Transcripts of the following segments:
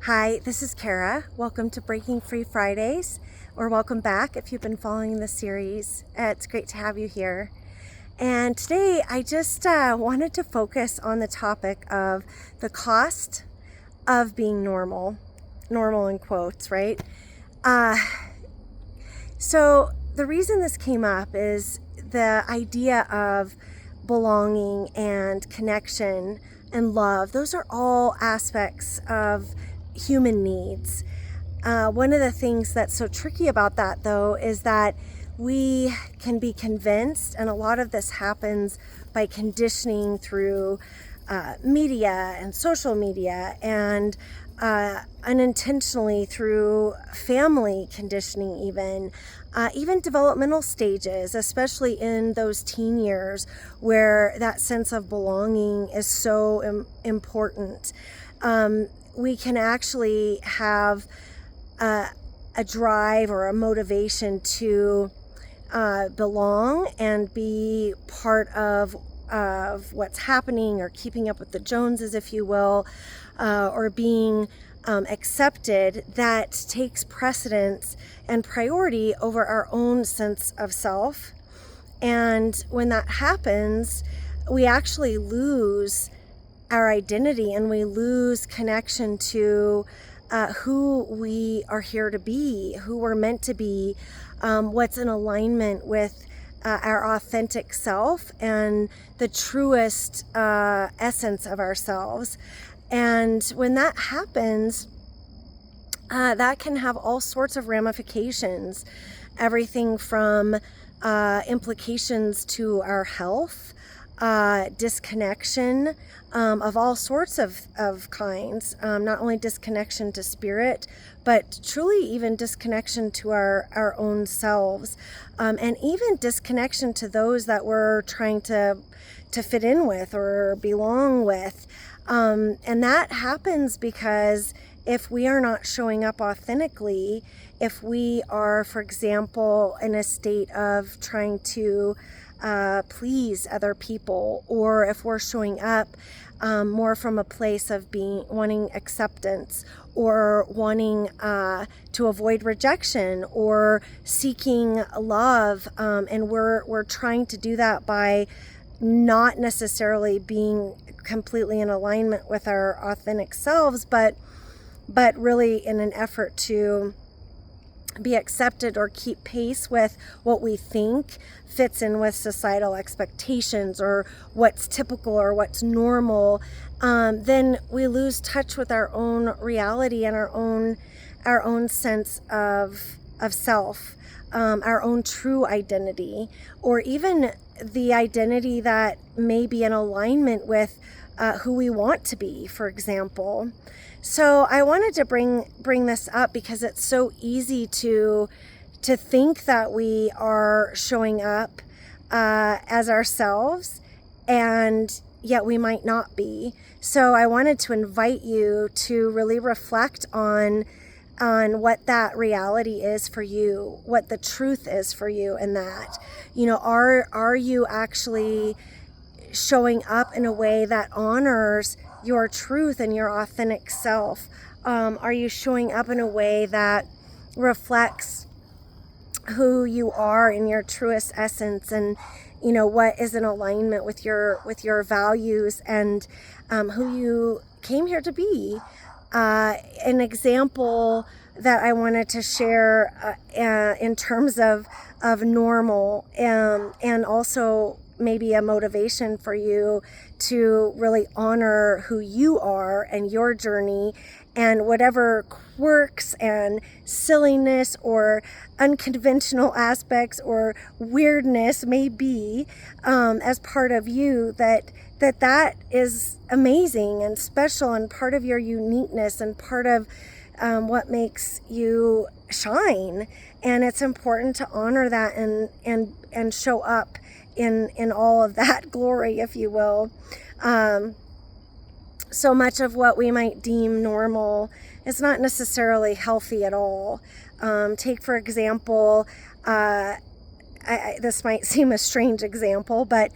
Hi, this is Kara. Welcome to Breaking Free Fridays, or welcome back if you've been following the series. It's great to have you here. And today I just wanted to focus on the topic of the cost of being normal. Normal in quotes, right? So the reason this came up is the idea of belonging and connection and love. Those are all aspects of human needs. One of the things that's so tricky about that, though, is that we can be convinced, and a lot of this happens by conditioning through media and social media, and unintentionally through family conditioning, even developmental stages, especially in those teen years where that sense of belonging is so important. We can actually have a drive or a motivation to belong and be part of what's happening, or keeping up with the Joneses, if you will, or being accepted, that takes precedence and priority over our own sense of self. And when that happens, we actually lose our identity, and we lose connection to who we are here to be, who we're meant to be, what's in alignment with our authentic self and the truest essence of ourselves. And when that happens, that can have all sorts of ramifications, everything from implications to our health, disconnection of all sorts of kinds, not only disconnection to spirit, but truly even disconnection to our own selves, and even disconnection to those that we're trying to fit in with or belong with. And that happens because if we are not showing up authentically, if we are, for example, in a state of trying to please other people, or if we're showing up more from a place of wanting acceptance, or wanting to avoid rejection, or seeking love, and we're trying to do that by not necessarily being completely in alignment with our authentic selves, but really in an effort to be accepted or keep pace with what we think fits in with societal expectations, or what's typical or what's normal, then we lose touch with our own reality and our own sense of self, our own true identity, or even the identity that may be in alignment with who we want to be, for example. So I wanted to bring this up because it's so easy to think that we are showing up as ourselves, and yet we might not be. So I wanted to invite you to really reflect on what that reality is for you, what the truth is for you in that. Are you actually showing up in a way that honors your truth and your authentic self? Are you showing up in a way that reflects who you are in your truest essence, and what is in alignment with your values and who you came here to be? An example that I wanted to share in terms of normal, and also maybe a motivation for you to really honor who you are and your journey, and whatever quirks and silliness or unconventional aspects or weirdness may be as part of you, that is amazing and special, and part of your uniqueness, and part of what makes you shine. And it's important to honor that and show up in all of that glory, if you will. So much of what we might deem normal is not necessarily healthy at all. Take, for example, this might seem a strange example, but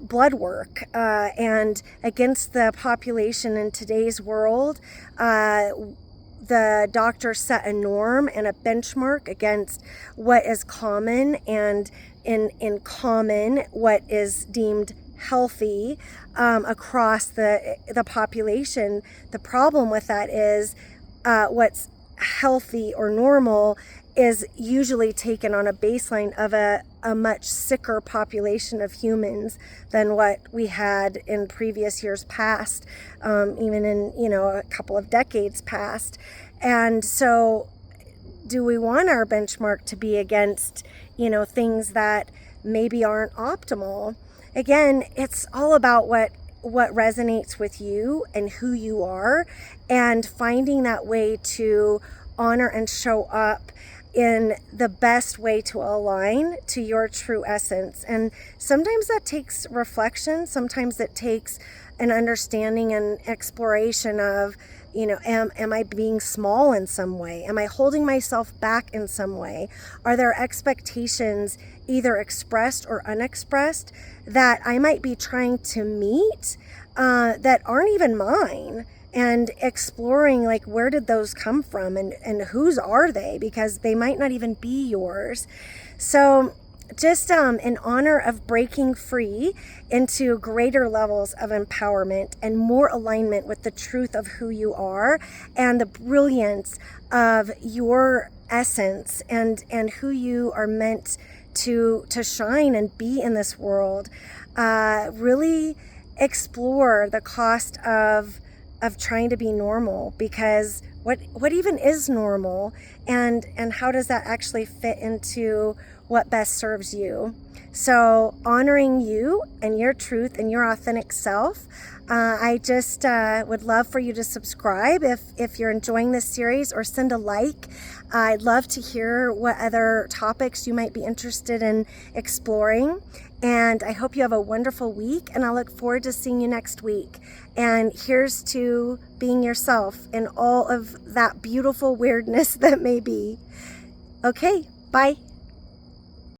blood work and against the population in today's world, the doctor set a norm and a benchmark against what is common, and in common what is deemed healthy across the population. The problem with that is what's healthy or normal is usually taken on a baseline of a much sicker population of humans than what we had in previous years past, even in, a couple of decades past. And so do we want our benchmark to be against, things that maybe aren't optimal? Again, it's all about what resonates with you and who you are, and finding that way to honor and show up in the best way to align to your true essence. And sometimes that takes reflection. Sometimes it takes an understanding and exploration of, am I being small in some way? Am I holding myself back in some way? Are there expectations, either expressed or unexpressed, that I might be trying to meet that aren't even mine? And exploring, like, where did those come from, and whose are they? Because they might not even be yours. So just in honor of breaking free into greater levels of empowerment and more alignment with the truth of who you are and the brilliance of your essence and who you are meant to shine and be in this world, really explore the cost of trying to be normal, because what even is normal, and how does that actually fit into what best serves you? So honoring you and your truth and your authentic self. I just would love for you to subscribe if you're enjoying this series, or send a like. I'd love to hear what other topics you might be interested in exploring. And I hope you have a wonderful week, and I look forward to seeing you next week. And here's to being yourself in all of that beautiful weirdness that may be. Okay, bye.